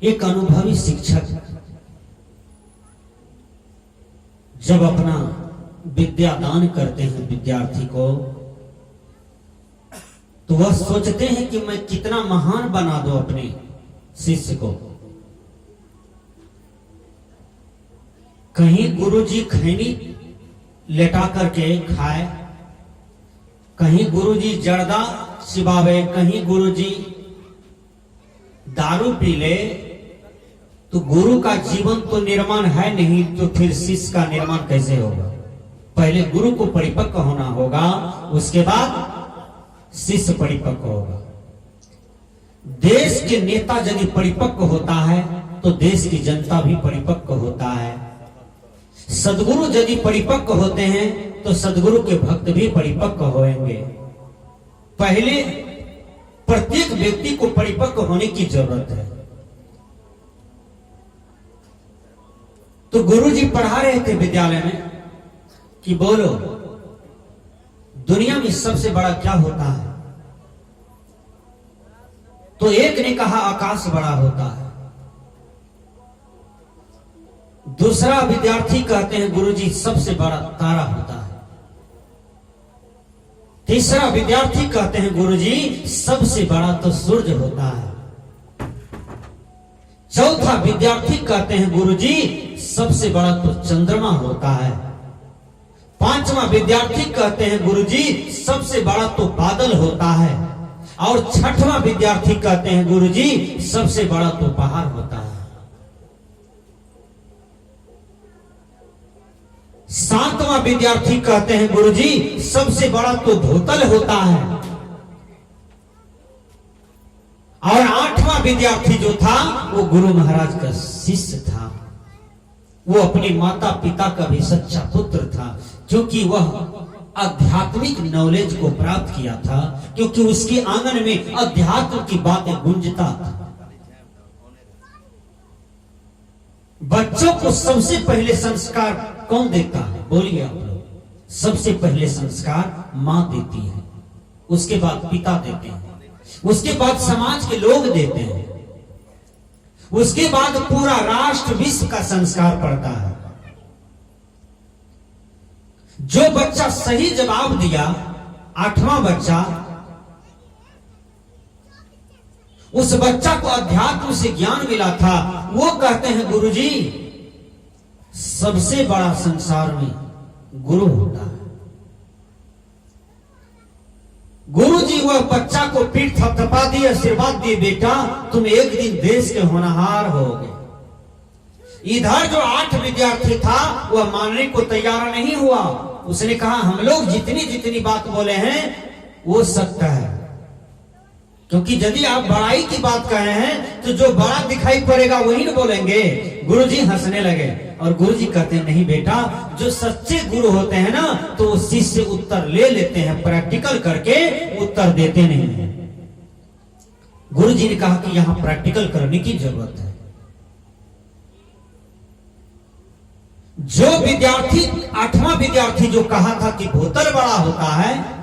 एक अनुभवी शिक्षक जब अपना विद्या दान करते हैं विद्यार्थी को, तो वह सोचते हैं कि मैं कितना महान बना दूं अपने शिष्य को। कहीं गुरुजी खैनी लेटा करके खाए, कहीं गुरुजी जर्दा चिबावे, कहीं गुरुजी दारू पी ले, तो गुरु का जीवन तो निर्माण है नहीं, तो फिर शिष्य का निर्माण कैसे होगा? पहले गुरु को परिपक्व होना होगा, उसके बाद शिष्य परिपक्व होगा। देश के नेता यदि परिपक्व होता है तो देश की जनता भी परिपक्व होता है। सदगुरु यदि परिपक्व होते हैं तो सदगुरु के भक्त भी परिपक्व होंगे। पहले प्रत्येक व्यक्ति को परिपक्व होने की जरूरत है। तो गुरुजी पढ़ा रहे थे विद्यालय में कि बोलो दुनिया में सबसे बड़ा क्या होता है? तो एक ने कहा आकाश बड़ा होता है, दूसरा विद्यार्थी कहते हैं गुरुजी सबसे बड़ा तारा होता है, तीसरा विद्यार्थी कहते हैं गुरुजी सबसे बड़ा तो सूरज होता है, चौथा विद्यार्थी कहते हैं गुरुजी सबसे बड़ा तो चंद्रमा होता है, पांचवा विद्यार्थी कहते हैं गुरुजी सबसे बड़ा तो बादल होता है, और छठवां विद्यार्थी कहते हैं गुरुजी सबसे बड़ा तो पहाड़ होता है, सातवां विद्यार्थी कहते हैं गुरुजी सबसे बड़ा तो धोतल होता है, और आठवां विद्यार्थी जो था वो गुरु महाराज का शिष्य था। वो अपने माता पिता का भी सच्चा पुत्र था, क्योंकि वह आध्यात्मिक नॉलेज को प्राप्त किया था, क्योंकि उसके आंगन में अध्यात्म की बातें गूंजता था। बच्चों को सबसे पहले संस्कार कौन देता है? बोलिए आप लोग। सबसे पहले संस्कार मां देती है, उसके बाद पिता देते हैं, उसके बाद समाज के लोग देते हैं, उसके बाद पूरा राष्ट्र विश्व का संस्कार पड़ता है। जो बच्चा सही जवाब दिया, आठवां बच्चा, उस बच्चा को अध्यात्म से ज्ञान मिला था, वो कहते हैं गुरुजी सबसे बड़ा संसार में गुरु होता है। गुरुजी वह बच्चा को पीठ थपथपा दिए, आशीर्वाद दिए, बेटा तुम एक दिन देश के होनहार होगे। इधर जो 8 विद्यार्थी था वह मानने को तैयार नहीं हुआ। उसने कहा हम लोग जितनी जितनी बात बोले हैं वो सत्य है, क्योंकि यदि आप बड़ाई की बात कहे हैं तो जो बड़ा दिखाई पड़ेगा वही न बोलेंगे। गुरुजी हंसने लगे और गुरुजी कहते हैं नहीं बेटा, जो सच्चे गुरु होते हैं ना तो वो शिष्य उत्तर ले लेते हैं, प्रैक्टिकल करके उत्तर देते नहीं है। गुरुजी ने कहा कि यहां प्रैक्टिकल करने की जरूरत है। जो विद्यार्थी 8वां विद्यार्थी जो कहा था कि बोतल बड़ा होता है,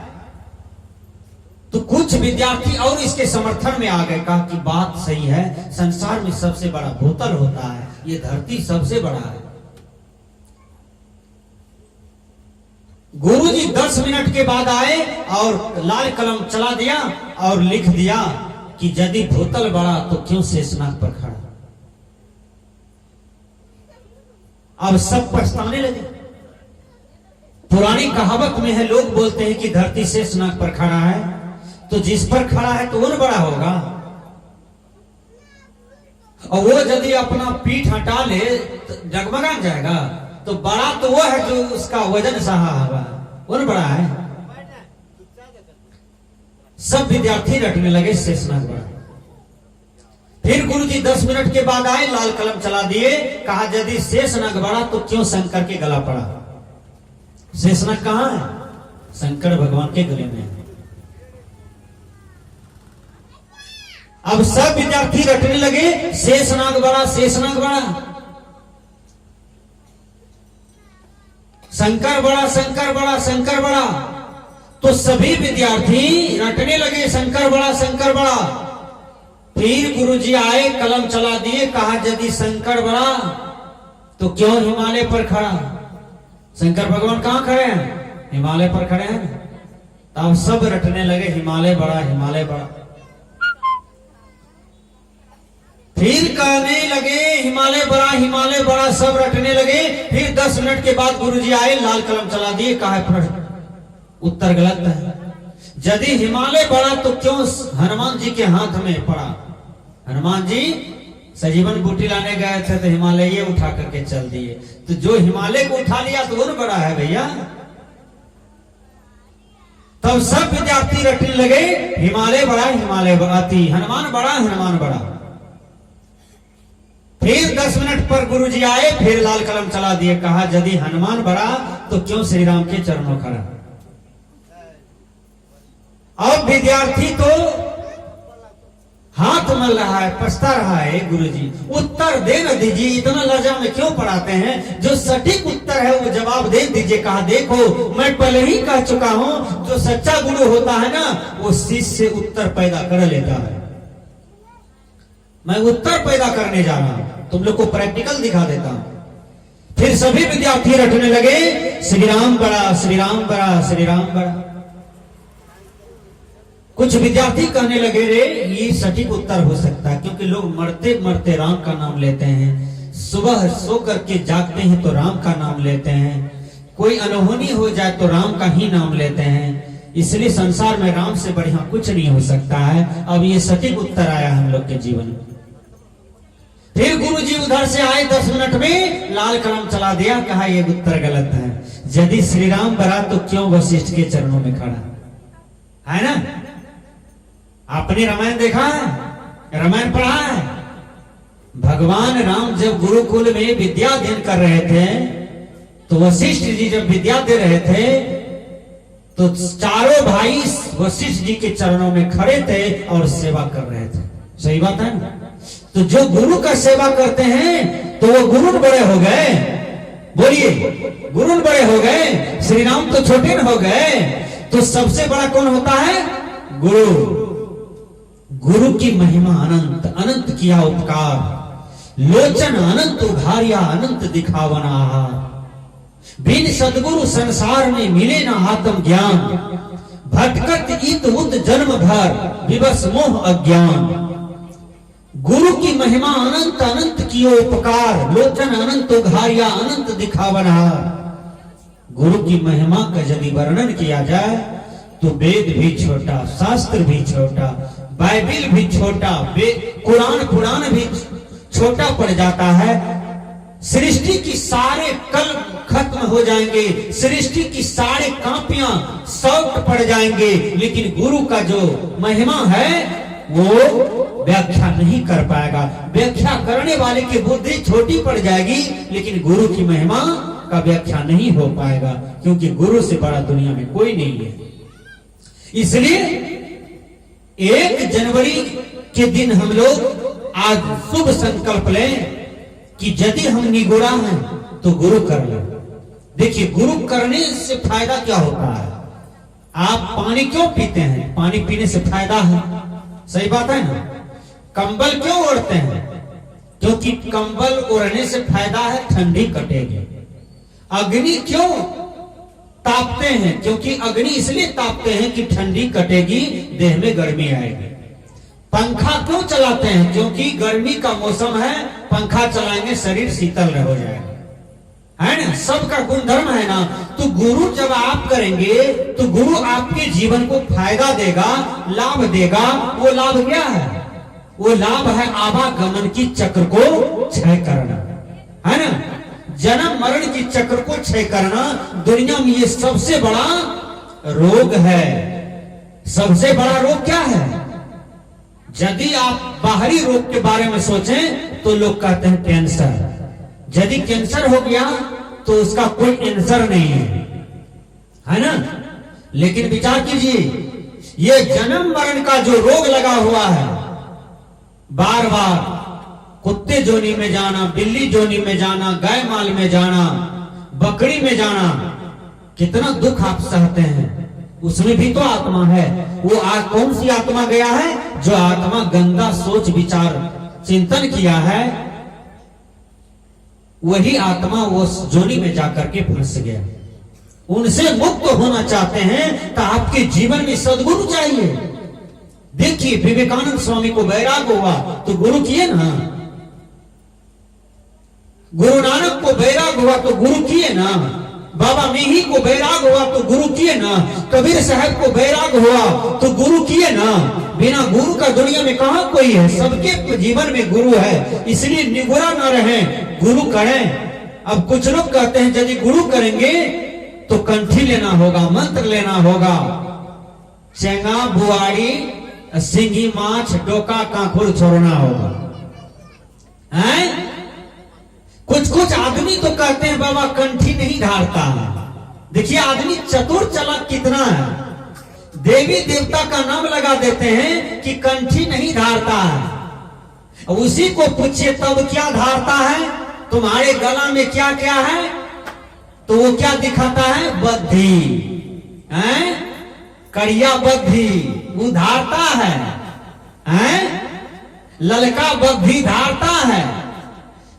तो कुछ विद्यार्थी और इसके समर्थन में आ गए, कहा कि बात सही है, संसार में सबसे बड़ा बोतल होता है, ये धरती सबसे बड़ा है। गुरुजी 10 मिनट के बाद आए और लाल कलम चला दिया और लिख दिया कि यदि बोतल बड़ा तो क्यों शेषनाग पर खड़ा। अब सब पछताने लगे। पुरानी कहावत में है, लोग बोलते हैं कि धरती शेषनाग पर खड़ा है, तो जिस पर खड़ा है तो वो न बड़ा होगा, और वो यदि अपना पीठ हटा ले तो डगमगा जाएगा। तो बड़ा तो वो है जो उसका वजन सहा होगा, वो न बड़ा है। सब विद्यार्थी रटने लगे शेषनाग बड़ा। फिर गुरुजी 10 मिनट के बाद आए, लाल कलम चला दिए, कहा यदि शेषनाग बड़ा तो क्यों शंकर के गला पड़ा। शेषनाग कहां है? शंकर भगवान के गले में है। अब सब विद्यार्थी रटने लगे शेषनाग बड़ा, शेषनाग बड़ा, शंकर बड़ा, शंकर बड़ा, शंकर बड़ा। तो सभी विद्यार्थी रटने लगे शंकर बड़ा, शंकर बड़ा। फिर गुरुजी आए, कलम चला दिए, कहा यदि शंकर बड़ा तो क्यों हिमालय पर खड़ा। शंकर भगवान कहां खड़े हैं? हिमालय पर खड़े हैं। तब सब रटने लगे हिमालय बड़ा, हिमालय बड़ा। फिर कहने लगे हिमालय बड़ा, हिमालय बड़ा, सब रटने लगे। फिर 10 मिनट के बाद गुरुजी आए, लाल कलम चला दिए, कहा प्रश्न उत्तर गलत है। यदि हिमालय बड़ा तो क्यों हनुमान जी के हाथ में पड़ा। हनुमान जी सजीवन बूटी लाने गए थे तो हिमालय ये उठा करके चल दिए, तो जो हिमालय को उठा लिया तो वो बड़ा है भैया। तब सब विद्यार्थी रटने लगे हिमालय बड़ा, हिमालय बड़ा, हनुमान बड़ा, हनुमान बड़ा। फिर 10 मिनट पर गुरुजी आए, फिर लाल कलम चला दिए, कहा यदि हनुमान बड़ा तो क्यों श्री राम के चरणों खड़ा। अब विद्यार्थी तो हाथ मल रहा है, पछता रहा है, गुरुजी उत्तर दे न दीजिए, इतना लजा में क्यों पढ़ाते हैं। जो सटीक उत्तर है वो जवाब दे दीजिए। कहा देखो मैं पहले ही कह चुका हूं, जो सच्चा गुरु होता है ना वो शिष्य से उत्तर पैदा कर लेता है। मैं उत्तर पैदा करने जा रहा हूं, तुम लोग को प्रैक्टिकल दिखा देता हूं। फिर सभी विद्यार्थी रटने लगे श्री राम बड़ा, श्री राम बड़ा, श्री राम बड़ा। कुछ विद्यार्थी कहने लगे रे ये सटीक उत्तर हो सकता है, क्योंकि लोग मरते मरते राम का नाम लेते हैं, सुबह सो करके जागते हैं तो राम का नाम लेते हैं, कोई अनहोनी हो जाए तो राम का ही नाम लेते हैं, इसलिए संसार में राम से बढ़िया कुछ नहीं हो सकता है। अब ये सटीक उत्तर आया हम लोग के जीवन में। फिर गुरुजी उधर से आए, 10 मिनट में लाल कलम चला दिया, कहा ये उत्तर गलत है। यदि श्री राम बड़ा तो क्यों वशिष्ठ के चरणों में खड़ा है ना। आपने रामायण देखा है, रामायण पढ़ा है। भगवान राम जब गुरुकुल में विद्या अध्ययन कर रहे थे तो वशिष्ठ जी जब विद्या दे रहे थे तो चारों भाई वशिष्ठ जी के चरणों में खड़े थे और सेवा कर रहे थे। सही बात है ना। तो जो गुरु का सेवा करते हैं तो वो गुरु बड़े हो गए। बोलिए गुरु बड़े हो गए, श्री राम तो छोटे न हो गए। तो सबसे बड़ा कौन होता है? गुरु। गुरु की महिमा अनंत, अनंत किया उपकार, लोचन अनंत उघारिया, अनंत दिखावना। बिन सदगुरु संसार में मिले न आत्म ज्ञान, भटकत इत उत जन्म भर, विवश मोह अज्ञान। गुरु की महिमा अनंत, अनंत कियो उपकार, लोचन अनंत उघारिया, अनंत दिखावना। गुरु की महिमा का यदि वर्णन किया जाए तो वेद भी छोटा, शास्त्र भी छोटा, बाइबिल भी छोटा, कुरान पुराण भी छोटा पड़ जाता है। सृष्टि की सारे कल खत्म हो जाएंगे, सृष्टि की सारे कापियां सॉफ्ट पड़ जाएंगे, लेकिन गुरु का जो महिमा है वो व्याख्या नहीं कर पाएगा। व्याख्या करने वाले की बुद्धि छोटी पड़ जाएगी, लेकिन गुरु की महिमा का व्याख्या नहीं हो पाएगा, क्योंकि गुरु से बड़ा दुनिया में कोई नहीं है। इसलिए 1 जनवरी के दिन हम लोग आज शुभ संकल्प लें कि यदि हम निगुरा हैं तो गुरु कर ले। देखिए गुरु करने से फायदा क्या होता है। आप पानी क्यों पीते हैं? पानी पीने से फायदा है, सही बात है ना। कंबल क्यों ओढ़ते हैं? क्योंकि कंबल ओढ़ने से फायदा है, ठंडी कटेगी। अग्नि क्यों तापते हैं? क्योंकि अग्नि इसलिए तापते हैं कि ठंडी कटेगी, देह में गर्मी आएगी। पंखा क्यों चलाते हैं? क्योंकि गर्मी का मौसम है, पंखा चलाएंगे शरीर शीतल हो जाएगा, है ना। सबका गुणधर्म है ना। तो गुरु जब आप करेंगे तो गुरु आपके जीवन को फायदा देगा, लाभ देगा। वो लाभ क्या है? वो लाभ है आवागमन की चक्र को क्षय करना, है ना। जन्म मरण की चक्र को क्षय करना दुनिया में ये सबसे बड़ा रोग है। सबसे बड़ा रोग क्या है? यदि आप बाहरी रोग के बारे में सोचें तो लोग कहते हैं कैंसर। यदि कैंसर हो गया तो उसका कोई आंसर नहीं है ना। लेकिन विचार कीजिए, ये जन्म मरण का जो रोग लगा हुआ है, बार बार कुत्ते जोनी में जाना, बिल्ली जोनी में जाना, गाय माल में जाना, बकरी में जाना, कितना दुख आप सहते हैं। उसमें भी तो आत्मा है। वो कौन सी आत्मा गया है? जो आत्मा गंदा सोच विचार चिंतन किया है, वही आत्मा वो जोनी में जाकर के फंस गया। उनसे मुक्त होना चाहते हैं तो आपके जीवन में सद्गुरु चाहिए। देखिए विवेकानंद स्वामी को वैराग हुआ तो गुरु किए ना, गुरु नानक को वैराग हुआ तो गुरु किए ना, बाबा मीही को वैराग हुआ तो गुरु किए ना, कबीर साहब को वैराग हुआ तो गुरु किए ना। बिना गुरु का दुनिया में कहां कोई है? सबके जीवन में गुरु है, इसलिए निगुरा न रहे, गुरु करें। अब कुछ लोग कहते हैं यदि गुरु करेंगे तो कंठी लेना होगा, मंत्र लेना होगा, चेंगा बुआड़ी सिंगी माछ डोका कांकुर छोड़ना होगा। हैं? कुछ आदमी तो कहते हैं बाबा कंठी नहीं धारता है। देखिए आदमी चतुर चालाक कितना है, देवी देवता का नाम लगा देते हैं कि कंठी नहीं धारता है। उसी को पूछिए तब क्या धारता है, तुम्हारे गला में क्या क्या है, तो वो क्या दिखाता है? बद्धी है, करिया बद्धी वो धारता है, ललका बद्धी धारता है,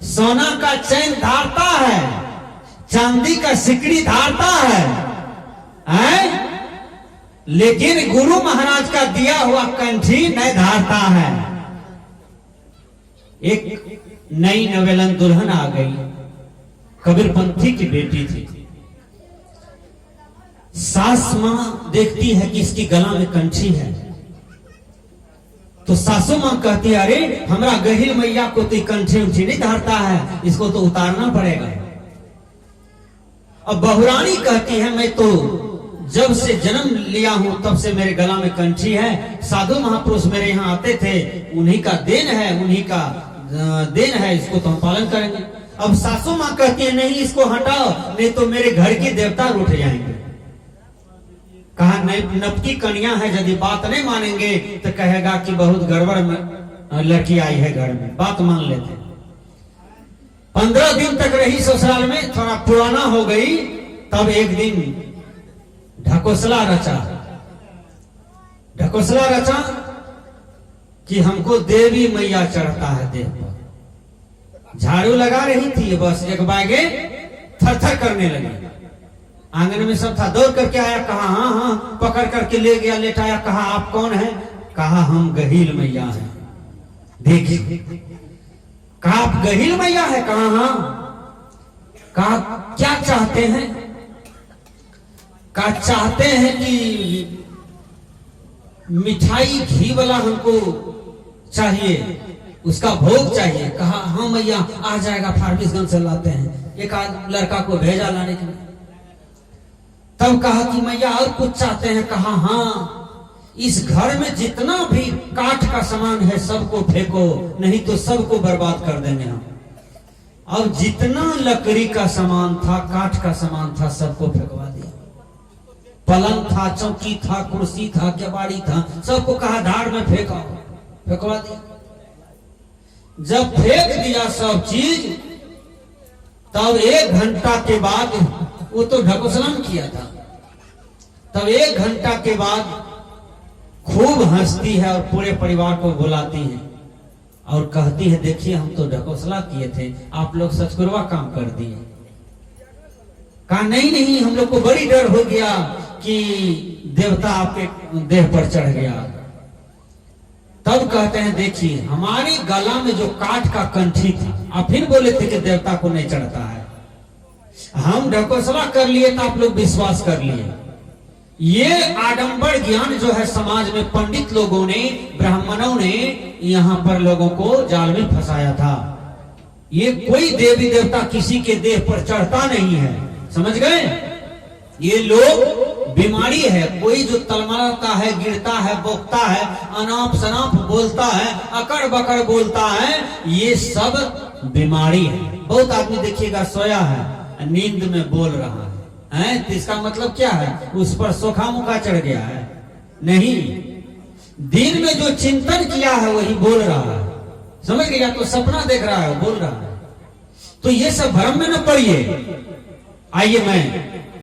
सोना का चैन धारता है, चांदी का सिकड़ी धारता है, लेकिन गुरु महाराज का दिया हुआ कंठी नहीं धारता है। एक नई नवेलन दुल्हन आ गई, कबीरपंथी की बेटी थी। सास मां देखती है कि इसकी गला में कंठी है, तो सासू मां कहती है अरे हमरा गहिल मैया को तो कंठी उठी नहीं धारता है, इसको तो उतारना पड़ेगा। अब बहुरानी कहती है मैं तो जब से जन्म लिया हूं तब से मेरे गला में कंठी है, साधु महापुरुष मेरे यहाँ आते थे, उन्हीं का देन है, उन्हीं का देन है, इसको तो हम पालन करेंगे। अब सासू मां कहती है नहीं इसको हटाओ, नहीं तो मेरे घर के देवता रूठ जाएंगे। कहा नपकी कन्या है, यदि बात नहीं मानेंगे तो कहेगा कि बहुत गड़बड़ में लड़की आई है घर में, बात मान लेते। 15 दिन तक रही ससुराल में, थोड़ा पुराना हो गई, तब एक दिन ढकोसला रचा कि हमको देवी मैया चढ़ता है देह पर। झाड़ू लगा रही थी, बस एक बागे थर-थर करने लगी। आंगन में सब था, दौड़ करके आया, कहा हाँ, पकड़ करके ले गया, लेटाया, कहा आप कौन है? कहा हम गहील मैया हैं। देखिए, कहा आप गहील मैया है? कहा हाँ। कहा क्या चाहते हैं? कहा चाहते हैं कि मिठाई घी वाला हमको चाहिए, उसका भोग चाहिए। कहा हाँ मैया आ जाएगा, फारबिसगंज से लाते हैं। एक आध लड़का को भेजा लाने के लिए। तब कहा कि मैया और कुछ चाहते हैं? कहा हाँ, इस घर में जितना भी काठ का सामान है सबको फेंको, नहीं तो सबको बर्बाद कर देंगे हम। अब जितना लकड़ी का सामान था, काठ का सामान था, सबको फेंकवा दिया। पलंग था, चौकी था, कुर्सी था, केवाड़ी था, सबको कहा धाड़ में फेंका, फेंकवा दिया। जब फेंक दिया सब चीज, तब 1 घंटा के बाद, वो तो ढकोसलन किया था, तब 1 घंटा के बाद खूब हंसती है और पूरे परिवार को बुलाती है और कहती है देखिए हम तो ढकोसला किए थे, आप लोग सचकुरवा काम कर दिए। कहा नहीं, हम लोग को बड़ी डर हो गया कि देवता आपके देह पर चढ़ गया। तब कहते हैं देखिए हमारे गला में जो काठ का कंठी था, आप फिर बोले थे कि देवता को नहीं चढ़ता है, हम ढकोसला कर लिए तो आप लोग विश्वास कर लिए। ये आडंबर ज्ञान जो है समाज में पंडित लोगों ने, ब्राह्मणों ने यहां पर लोगों को जाल में फंसाया था। ये कोई देवी देवता किसी के देह पर चढ़ता नहीं है, समझ गए? ये लोग बीमारी है, कोई जो तलमलाता है, गिरता है, बोकता है, अनाप शनाप बोलता है, अकड़ बकड़ बोलता है, ये सब बीमारी है। बहुत आदमी देखिएगा सोया है, नींद में बोल रहा है, तो इसका मतलब क्या है? उस पर सोखा मुखा चढ़ गया है? नहीं, दिन में जो चिंतन किया है वही बोल रहा है, समझ गया? तो सपना देख रहा है, बोल रहा है। तो ये सब भ्रम में न पड़िए। आइए मैं